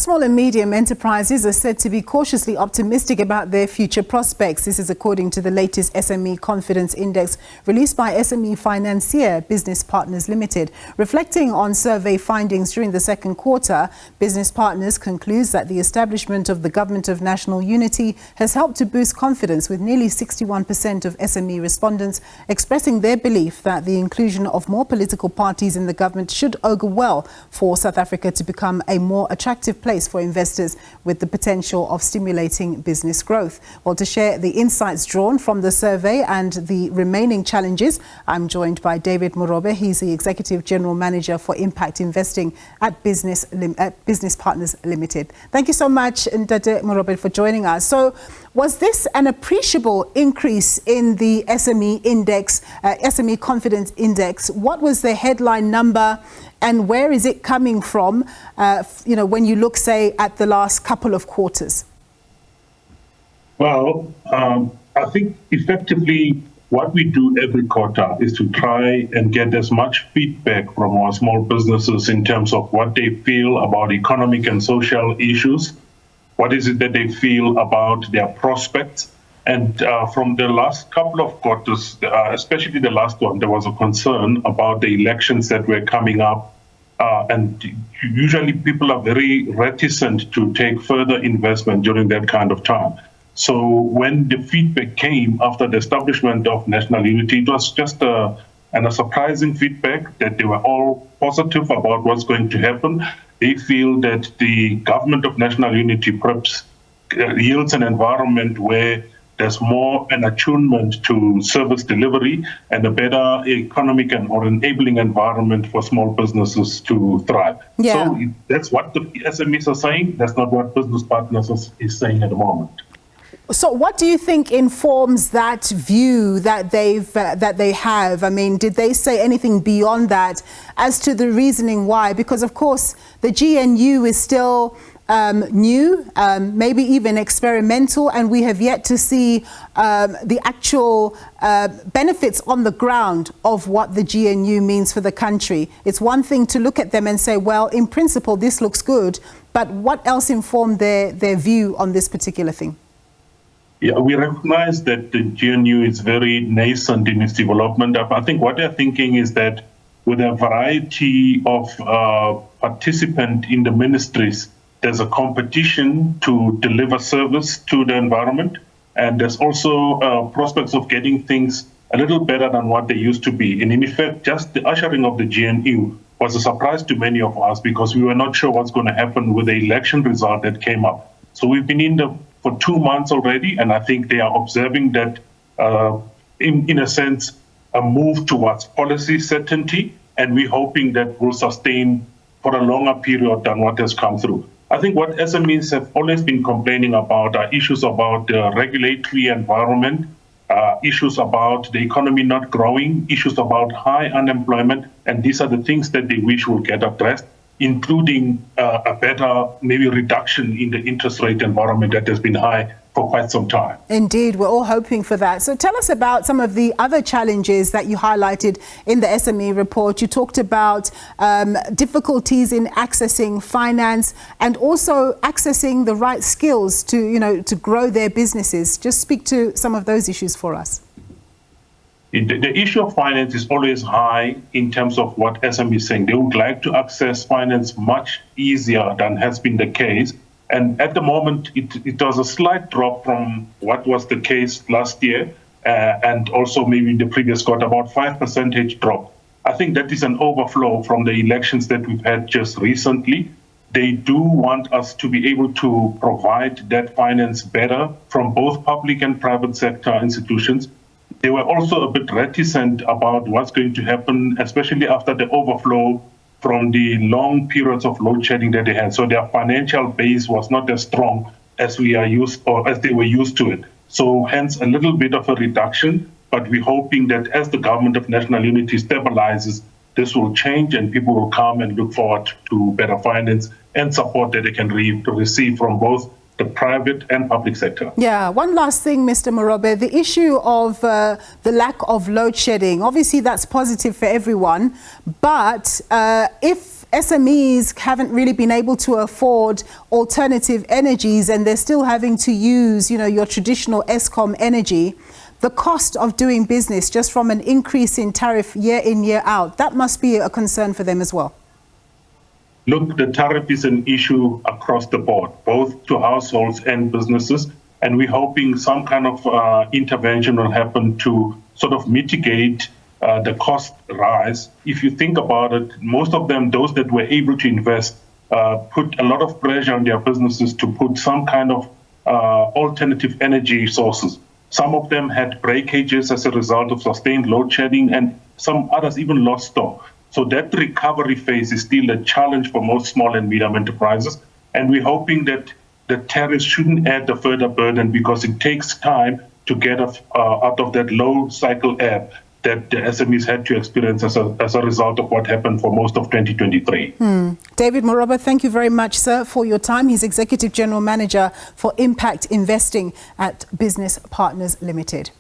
Small and medium enterprises are said to be cautiously optimistic about their future prospects. This is according to the latest SME Confidence Index released by SME Financier Business Partners Limited. Reflecting on survey findings during the second quarter, Business Partners concludes that the establishment of the Government of National Unity has helped to boost confidence, with nearly 61% of SME respondents expressing their belief that the inclusion of more political parties in the government should augur well for South Africa to become a more attractive place for investors, with the potential of stimulating business growth. Well, to share the insights drawn from the survey and the remaining challenges, I'm joined by David Morobe. He's the Executive General Manager for Impact Investing at Business Partners Limited. Thank you so much, David Morobe, for joining us. So, was this an appreciable increase in the SME index, SME Confidence Index? What was the headline number, and where is it coming from, when you look, say, at the last couple of quarters? Well, I think effectively what we do every quarter is to try and get as much feedback from our small businesses in terms of what they feel about economic and social issues. What is it that they feel about their prospects? And from the last couple of quarters, especially the last one, there was a concern about the elections that were coming up. And usually people are very reticent to take further investment during that kind of time. So when the feedback came after the establishment of National Unity, it was just a surprising feedback that they were all positive about what's going to happen. They feel that the Government of National Unity perhaps yields an environment where there's more an attunement to service delivery and a better economic or enabling environment for small businesses to thrive. Yeah. So that's what the SMEs are saying. That's not what Business Partners is saying at the moment. So what do you think informs that view that they have? I mean, did they say anything beyond that as to the reasoning why? Because, of course, the GNU is still new, maybe even experimental, and we have yet to see the actual benefits on the ground of what the GNU means for the country. It's one thing to look at them and say, well, in principle, this looks good, but what else informed their view on this particular thing? Yeah, we recognize that the GNU is very nascent in its development. I think what they're thinking is that with a variety of participants in the ministries, there's a competition to deliver service to the environment. And there's also prospects of getting things a little better than what they used to be. And in effect, just the ushering of the GNU was a surprise to many of us, because we were not sure what's going to happen with the election result that came up. So we've been for 2 months already, and I think they are observing that, in a sense, a move towards policy certainty, and we're hoping that will sustain for a longer period than what has come through. I think what SMEs have always been complaining about are issues about the regulatory environment, issues about the economy not growing, issues about high unemployment, and these are the things that they wish will get addressed, including a better, maybe reduction in the interest rate environment that has been high for quite some time. Indeed, we're all hoping for that. So tell us about some of the other challenges that you highlighted in the SME report. You talked about difficulties in accessing finance and also accessing the right skills to grow their businesses. Just speak to some of those issues for us. The issue of finance is always high in terms of what SME is saying. They would like to access finance much easier than has been the case. And at the moment, it was a slight drop from what was the case last year, and also maybe in the previous quarter, about 5% drop. I think that is an overflow from the elections that we've had just recently. They do want us to be able to provide that finance better from both public and private sector institutions. They were also a bit reticent about what's going to happen, especially after the overflow from the long periods of load shedding that they had. So their financial base was not as strong as we are used, or as they were used to it. So hence a little bit of a reduction, but we're hoping that as the Government of National Unity stabilizes, this will change and people will come and look forward to better finance and support that they can receive from both the private and public sector. Yeah, one last thing, Mr. Morobe, the issue of the lack of load shedding. Obviously, that's positive for everyone, but if SMEs haven't really been able to afford alternative energies and they're still having to use, your traditional Eskom energy. The cost of doing business just from an increase in tariff year in, year out, that must be a concern for them as well. Look, the tariff is an issue across the board, both to households and businesses. And we're hoping some kind of intervention will happen to sort of mitigate the cost rise. If you think about it, most of them, those that were able to invest, put a lot of pressure on their businesses to put some kind of alternative energy sources. Some of them had breakages as a result of sustained load shedding, and some others even lost stock. So that recovery phase is still a challenge for most small and medium enterprises. And we're hoping that the tariffs shouldn't add a further burden because it takes time to get out of that low cycle ebb that the SMEs had to experience as a result of what happened for most of 2023. David Morobe, thank you very much, sir, for your time. He's Executive General Manager for Impact Investing at Business Partners Limited.